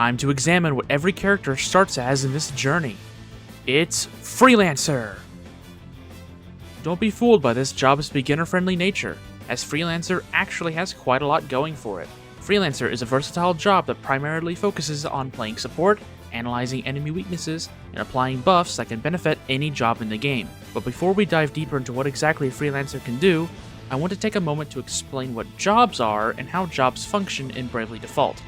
Time to examine what every character starts as in this journey. It's Freelancer! Don't be fooled by this job's beginner-friendly nature, as Freelancer actually has quite a lot going for it. Freelancer is a versatile job that primarily focuses on playing support, analyzing enemy weaknesses, and applying buffs that can benefit any job in the game. But before we dive deeper into what exactly a Freelancer can do, I want to take a moment to explain what jobs are and how jobs function in Bravely Default.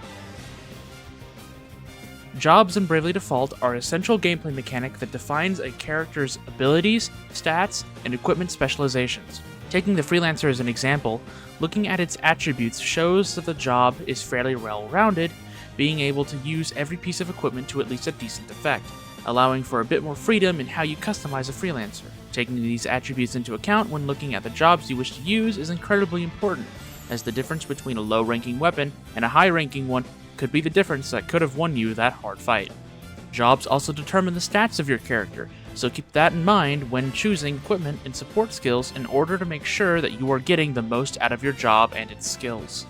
Jobs in Bravely Default are a central gameplay mechanic that defines a character's abilities, stats, and equipment specializations. Taking the Freelancer as an example, looking at its attributes shows that the job is fairly well-rounded, being able to use every piece of equipment to at least a decent effect, allowing for a bit more freedom in how you customize a Freelancer. Taking these attributes into account when looking at the jobs you wish to use is incredibly important, as the difference between a low-ranking weapon and a high-ranking one could be the difference that could have won you that hard fight. Jobs also determine the stats of your character, so keep that in mind when choosing equipment and support skills in order to make sure that you are getting the most out of your job and its skills.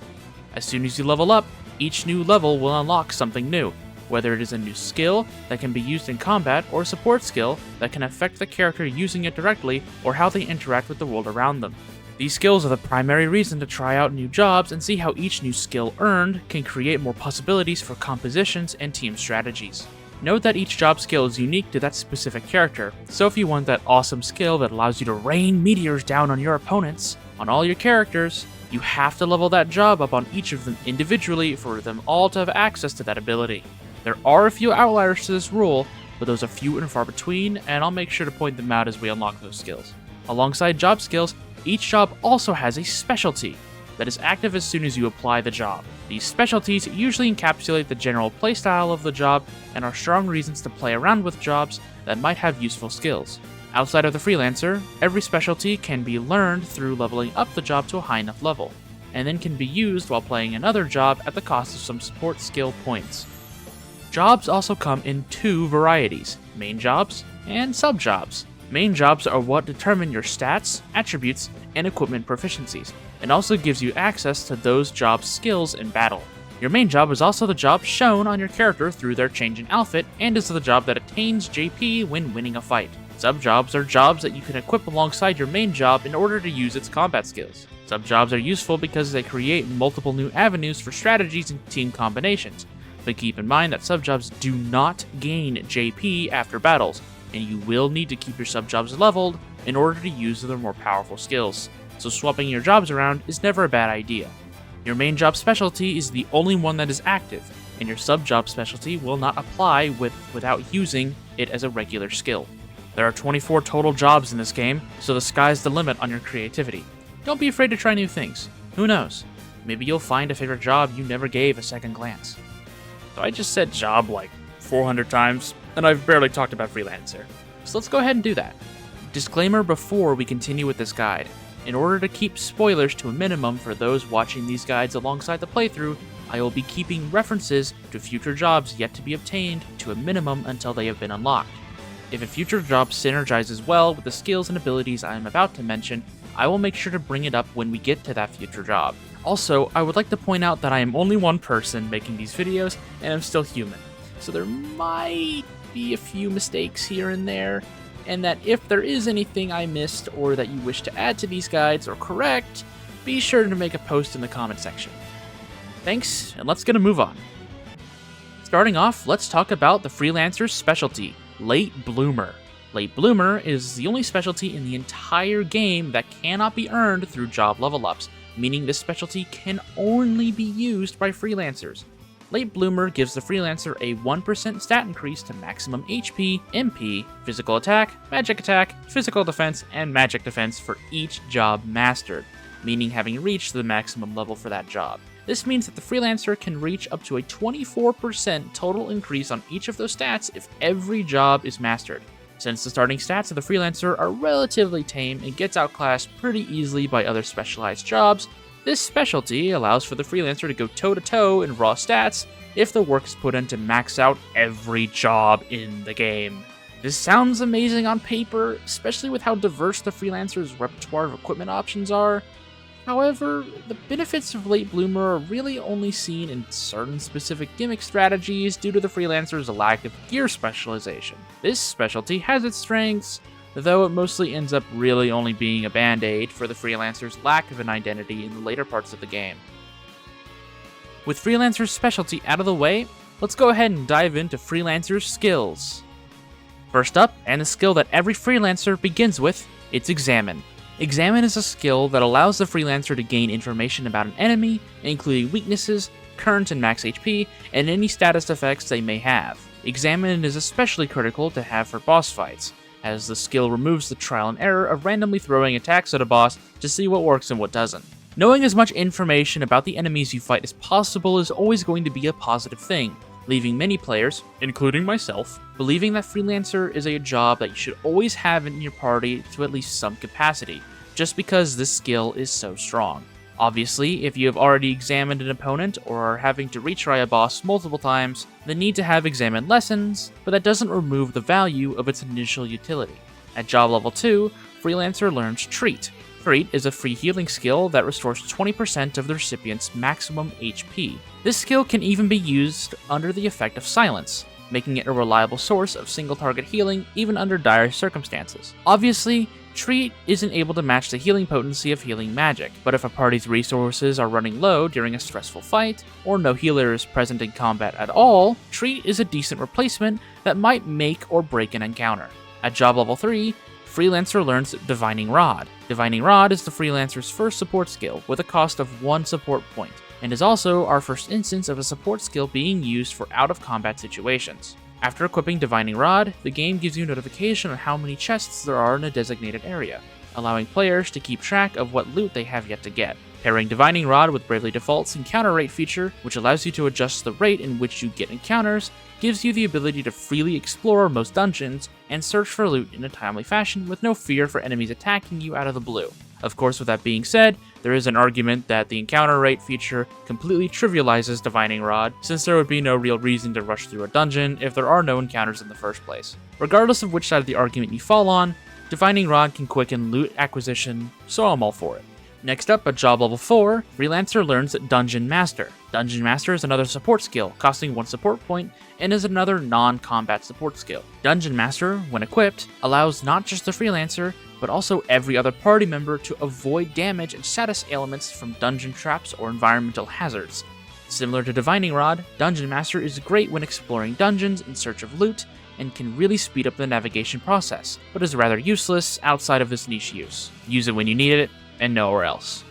As soon as you level up, each new level will unlock something new, whether it is a new skill that can be used in combat or a support skill that can affect the character using it directly or how they interact with the world around them. These skills are the primary reason to try out new jobs and see how each new skill earned can create more possibilities for compositions and team strategies. Note that each job skill is unique to that specific character, so if you want that awesome skill that allows you to rain meteors down on your opponents, on all your characters, you have to level that job up on each of them individually for them all to have access to that ability. There are a few outliers to this rule, but those are few and far between, and I'll make sure to point them out as we unlock those skills. Alongside job skills, each job also has a specialty that is active as soon as you apply the job. These specialties usually encapsulate the general playstyle of the job and are strong reasons to play around with jobs that might have useful skills. Outside of the Freelancer, every specialty can be learned through leveling up the job to a high enough level, and then can be used while playing another job at the cost of some support skill points. Jobs also come in two varieties, main jobs and sub-jobs. Main jobs are what determine your stats, attributes, and equipment proficiencies, and also gives you access to those jobs' skills in battle. Your main job is also the job shown on your character through their change in outfit, and is the job that attains JP when winning a fight. Sub-jobs are jobs that you can equip alongside your main job in order to use its combat skills. Sub-jobs are useful because they create multiple new avenues for strategies and team combinations, but keep in mind that sub-jobs do not gain JP after battles, and you will need to keep your sub-jobs leveled in order to use their more powerful skills, so swapping your jobs around is never a bad idea. Your main job specialty is the only one that is active, and your sub-job specialty will not apply without using it as a regular skill. There are 24 total jobs in this game, so the sky's the limit on your creativity. Don't be afraid to try new things. Who knows? Maybe you'll find a favorite job you never gave a second glance. So I just said job like 400 times, and I've barely talked about Freelancer. So let's go ahead and do that. Disclaimer before we continue with this guide. In order to keep spoilers to a minimum for those watching these guides alongside the playthrough, I will be keeping references to future jobs yet to be obtained to a minimum until they have been unlocked. If a future job synergizes well with the skills and abilities I am about to mention, I will make sure to bring it up when we get to that future job. Also, I would like to point out that I am only one person making these videos, and I'm still human, so there might be a few mistakes here and there, and that if there is anything I missed or that you wish to add to these guides or correct, be sure to make a post in the comment section. Thanks, and let's get a move on. Starting off, let's talk about the Freelancer's specialty, Late Bloomer. Late Bloomer is the only specialty in the entire game that cannot be earned through job level ups, meaning this specialty can only be used by Freelancers. Late Bloomer gives the Freelancer a 1% stat increase to maximum HP, MP, physical attack, physical defense, and magic defense for each job mastered, meaning having reached the maximum level for that job. This means that the Freelancer can reach up to a 24% total increase on each of those stats if every job is mastered. Since the starting stats of the Freelancer are relatively tame and gets outclassed pretty easily by other specialized jobs, this specialty allows for the Freelancer to go toe-to-toe in raw stats if the work is put in to max out every job in the game. This sounds amazing on paper, especially with how diverse the Freelancer's repertoire of equipment options are. However, the benefits of Late Bloomer are really only seen in certain specific gimmick strategies due to the Freelancer's lack of gear specialization. This specialty has its strengths, though it mostly ends up really only being a band-aid for the Freelancer's lack of an identity in the later parts of the game. With Freelancer's specialty out of the way, let's go ahead and dive into Freelancer's skills. First up, and a skill that every Freelancer begins with, it's Examine. Examine is a skill that allows the Freelancer to gain information about an enemy, including weaknesses, current and max HP, and any status effects they may have. Examine is especially critical to have for boss fights, as the skill removes the trial and error of randomly throwing attacks at a boss to see what works and what doesn't. Knowing as much information about the enemies you fight as possible is always going to be a positive thing, leaving many players, including myself, believing that Freelancer is a job that you should always have in your party to at least some capacity, just because this skill is so strong. Obviously, if you have already examined an opponent or are having to retry a boss multiple times, then need to have examined lessons, but that doesn't remove the value of its initial utility. At job level 2, Freelancer learns Treat. Treat is a free healing skill that restores 20% of the recipient's maximum HP. This skill can even be used under the effect of silence, making it a reliable source of single-target healing even under dire circumstances. Obviously, Treat isn't able to match the healing potency of healing magic, but if a party's resources are running low during a stressful fight, or no healer is present in combat at all, Treat is a decent replacement that might make or break an encounter. At job level 3, Freelancer learns Divining Rod. Divining Rod is the Freelancer's first support skill, with a cost of 1 support point, and is also our first instance of a support skill being used for out-of-combat situations. After equipping Divining Rod, the game gives you notification on how many chests there are in a designated area, allowing players to keep track of what loot they have yet to get. Pairing Divining Rod with Bravely Default's Encounter Rate feature, which allows you to adjust the rate in which you get encounters, gives you the ability to freely explore most dungeons and search for loot in a timely fashion with no fear for enemies attacking you out of the blue. Of course, with that being said, there is an argument that the Encounter Rate feature completely trivializes Divining Rod, since there would be no real reason to rush through a dungeon if there are no encounters in the first place. Regardless of which side of the argument you fall on, Divining Rod can quicken loot acquisition, so I'm all for it. Next up, at job level 4, Freelancer learns Dungeon Master. Dungeon Master is another support skill, costing 1 support point, and is another non-combat support skill. Dungeon Master, when equipped, allows not just the Freelancer, but also every other party member to avoid damage and status ailments from dungeon traps or environmental hazards. Similar to Divining Rod, Dungeon Master is great when exploring dungeons in search of loot, and can really speed up the navigation process, but is rather useless outside of this niche use. Use it when you need it, and nowhere else.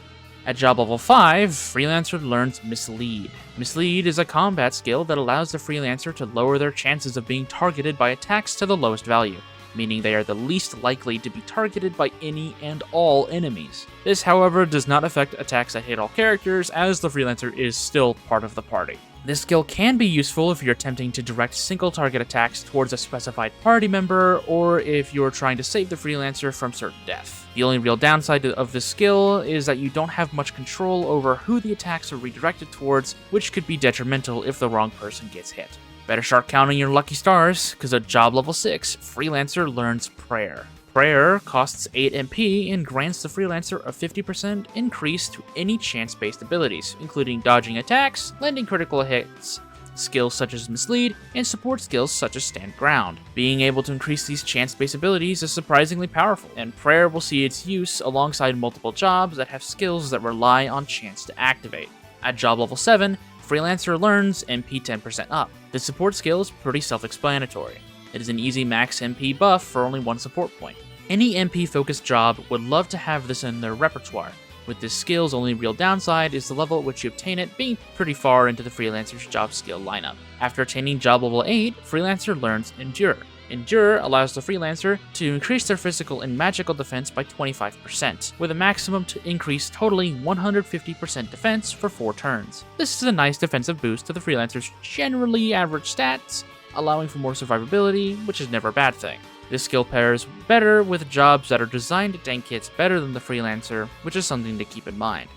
At job level 5, Freelancer learns Mislead. Mislead is a combat skill that allows the Freelancer to lower their chances of being targeted by attacks to the lowest value, meaning they are the least likely to be targeted by any and all enemies. This, however, does not affect attacks that hit all characters, as the Freelancer is still part of the party. This skill can be useful if you're attempting to direct single-target attacks towards a specified party member, or if you're trying to save the Freelancer from certain death. The only real downside of this skill is that you don't have much control over who the attacks are redirected towards, which could be detrimental if the wrong person gets hit. Better start counting your lucky stars, because at job level 6, Freelancer learns Prayer. Prayer costs 8 MP and grants the Freelancer a 50% increase to any chance-based abilities, including dodging attacks, landing critical hits, skills such as Mislead, and support skills such as Stand Ground. Being able to increase these chance-based abilities is surprisingly powerful, and Prayer will see its use alongside multiple jobs that have skills that rely on chance to activate. At job level 7, Freelancer learns MP 10% up. The support skill is pretty self-explanatory. It is an easy max MP buff for only 1 support point. Any MP-focused job would love to have this in their repertoire. With this skill's only real downside is the level at which you obtain it being pretty far into the Freelancer's job skill lineup. After attaining job level 8, Freelancer learns Endure. Endure allows the Freelancer to increase their physical and magical defense by 25%, with a maximum to increase totally 150% defense for 4 turns. This is a nice defensive boost to the Freelancer's generally average stats, allowing for more survivability, which is never a bad thing. This skill pairs better with jobs that are designed to tank hits better than the Freelancer, which is something to keep in mind.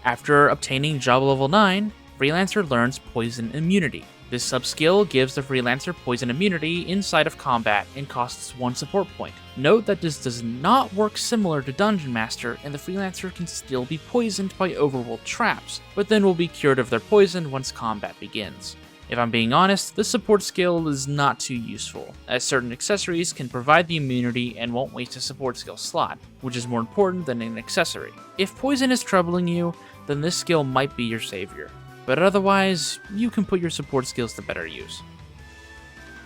After obtaining job level 9, Freelancer learns Poison Immunity. This sub-skill gives the Freelancer poison immunity inside of combat and costs 1 support point. Note that this does not work similar to Dungeon Master, and the Freelancer can still be poisoned by overworld traps, but then will be cured of their poison once combat begins. If I'm being honest, this support skill is not too useful, as certain accessories can provide the immunity and won't waste a support skill slot, which is more important than an accessory. If poison is troubling you, then this skill might be your savior, but otherwise, you can put your support skills to better use.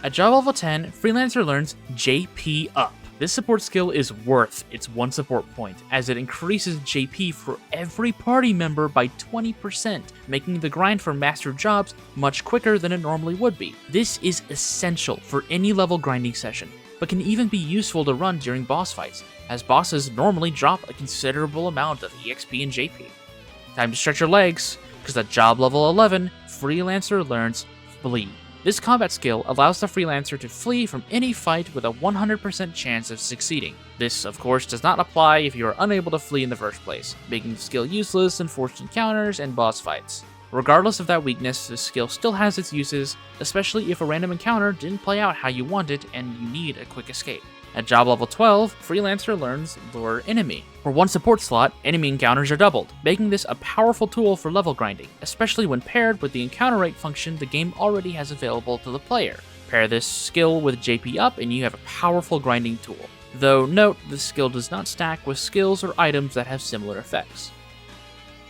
At job level 10, Freelancer learns JP Up. This support skill is worth its 1 support point, as it increases JP for every party member by 20%, making the grind for master jobs much quicker than it normally would be. This is essential for any level grinding session, but can even be useful to run during boss fights, as bosses normally drop a considerable amount of EXP and JP. Time to stretch your legs, because at job level 11, Freelancer learns Flee. This combat skill allows the Freelancer to flee from any fight with a 100% chance of succeeding. This, of course, does not apply if you are unable to flee in the first place, making the skill useless in forced encounters and boss fights. Regardless of that weakness, this skill still has its uses, especially if a random encounter didn't play out how you wanted and you need a quick escape. At job level 12, Freelancer learns Lure Enemy. For 1 support slot, enemy encounters are doubled, making this a powerful tool for level grinding, especially when paired with the encounter rate function the game already has available to the player. Pair this skill with JP Up and you have a powerful grinding tool. Though note, this skill does not stack with skills or items that have similar effects.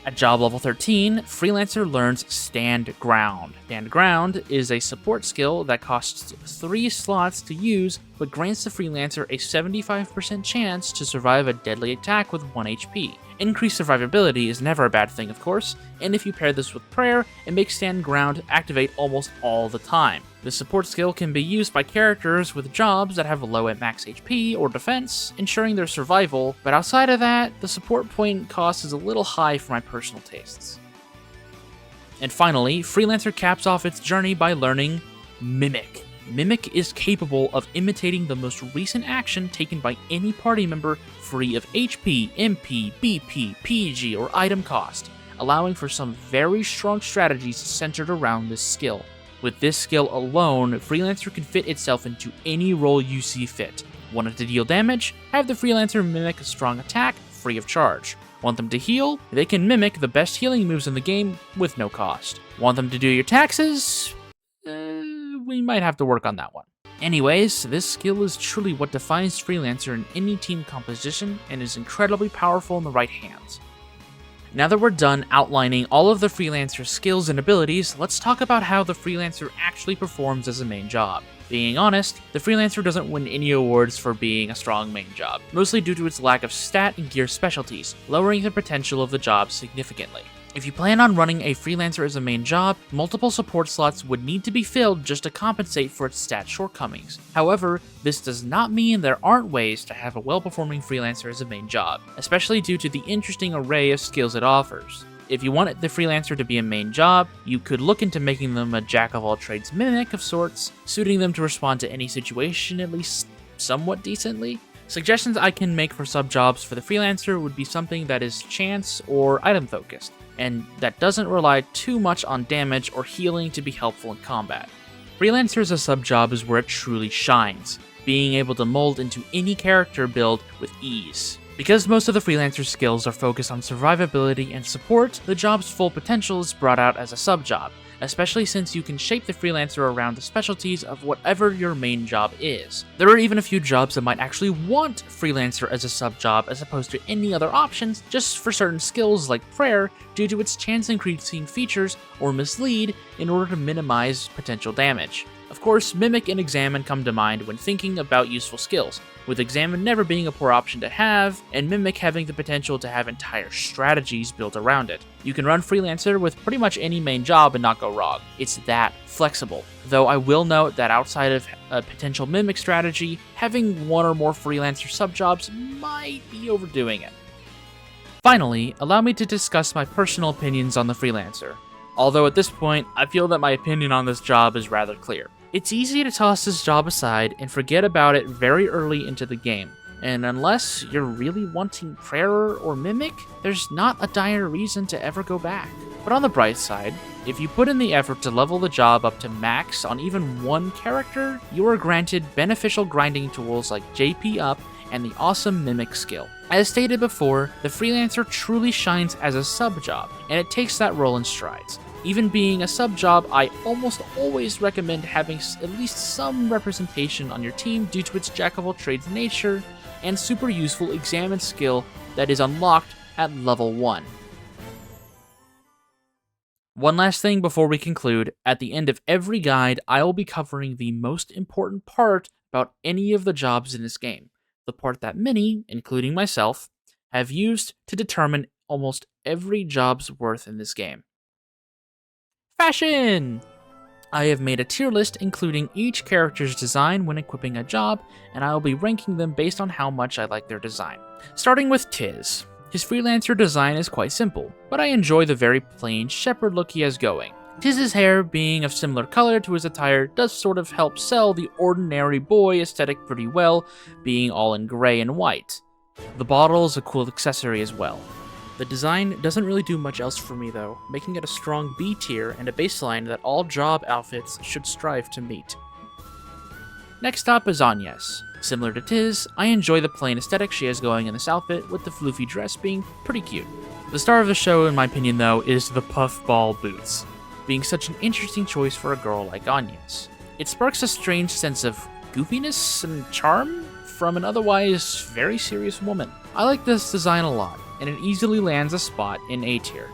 At job level 13, Freelancer learns Stand Ground. Stand Ground is a support skill that costs 3 slots to use, but grants the Freelancer a 75% chance to survive a deadly attack with 1 HP. Increased survivability is never a bad thing, of course, and if you pair this with Prayer, it makes Stand Ground activate almost all the time. This support skill can be used by characters with jobs that have low at max HP or defense, ensuring their survival, but outside of that, the support point cost is a little high for my personal tastes. And finally, Freelancer caps off its journey by learning Mimic. Mimic is capable of imitating the most recent action taken by any party member free of HP, MP, BP, PG, or item cost, allowing for some very strong strategies centered around this skill. With this skill alone, Freelancer can fit itself into any role you see fit. Want it to deal damage? Have the Freelancer mimic a strong attack, free of charge. Want them to heal? They can mimic the best healing moves in the game with no cost. Want them to do your taxes? We might have to work on that one. Anyways, this skill is truly what defines Freelancer in any team composition and is incredibly powerful in the right hands. Now that we're done outlining all of the Freelancer skills and abilities, let's talk about how the Freelancer actually performs as a main job. Being honest, the Freelancer doesn't win any awards for being a strong main job, mostly due to its lack of stat and gear specialties, lowering the potential of the job significantly. If you plan on running a Freelancer as a main job, multiple support slots would need to be filled just to compensate for its stat shortcomings. However, this does not mean there aren't ways to have a well-performing Freelancer as a main job, especially due to the interesting array of skills it offers. If you want the Freelancer to be a main job, you could look into making them a jack-of-all-trades mimic of sorts, suiting them to respond to any situation at least somewhat decently. Suggestions I can make for sub-jobs for the Freelancer would be something that is chance or item-focused, and that doesn't rely too much on damage or healing to be helpful in combat. Freelancer as a sub-job is where it truly shines, being able to mold into any character build with ease. Because most of the Freelancer skills are focused on survivability and support, the job's full potential is brought out as a sub-job, especially since you can shape the Freelancer around the specialties of whatever your main job is. There are even a few jobs that might actually want Freelancer as a sub-job as opposed to any other options just for certain skills like Prayer due to its chance increasing features or Mislead in order to minimize potential damage. Of course, Mimic and Examine come to mind when thinking about useful skills, with Examine never being a poor option to have, and Mimic having the potential to have entire strategies built around it. You can run Freelancer with pretty much any main job and not go wrong. It's that flexible. Though I will note that outside of a potential Mimic strategy, having one or more Freelancer sub-jobs might be overdoing it. Finally, allow me to discuss my personal opinions on the Freelancer. Although at this point, I feel that my opinion on this job is rather clear. It's easy to toss this job aside and forget about it very early into the game, and unless you're really wanting Prayer or Mimic, there's not a dire reason to ever go back. But on the bright side, If you put in the effort to level the job up to max on even one character, you are granted beneficial grinding tools like JP Up and the awesome Mimic skill. As stated before, the Freelancer truly shines as a sub-job, and it takes that role in strides. Even being a sub-job, I almost always recommend having at least some representation on your team due to its jack-of-all-trades nature and super useful examine skill that is unlocked at level 1. One last thing before we conclude, at the end of every guide, I will be covering the most important part about any of the jobs in this game, the part that many, including myself, have used to determine almost every job's worth in this game. Fashion! I have made a tier list including each character's design when equipping a job, and I will be ranking them based on how much I like their design. Starting with Tiz. His Freelancer design is quite simple, but I enjoy the very plain shepherd look he has going. Tiz's hair being of similar color to his attire does sort of help sell the ordinary boy aesthetic pretty well, being all in gray and white. The bottle is a cool accessory as well. The design doesn't really do much else for me though, making it a strong B tier and a baseline that all job outfits should strive to meet. Next up is Agnes. Similar to Tiz, I enjoy the plain aesthetic she has going in this outfit, with the floofy dress being pretty cute. The star of the show, in my opinion though, is the puffball boots, being such an interesting choice for a girl like Agnes. It sparks a strange sense of goofiness and charm from an otherwise very serious woman. I like this design a lot, and it easily lands a spot in A tier.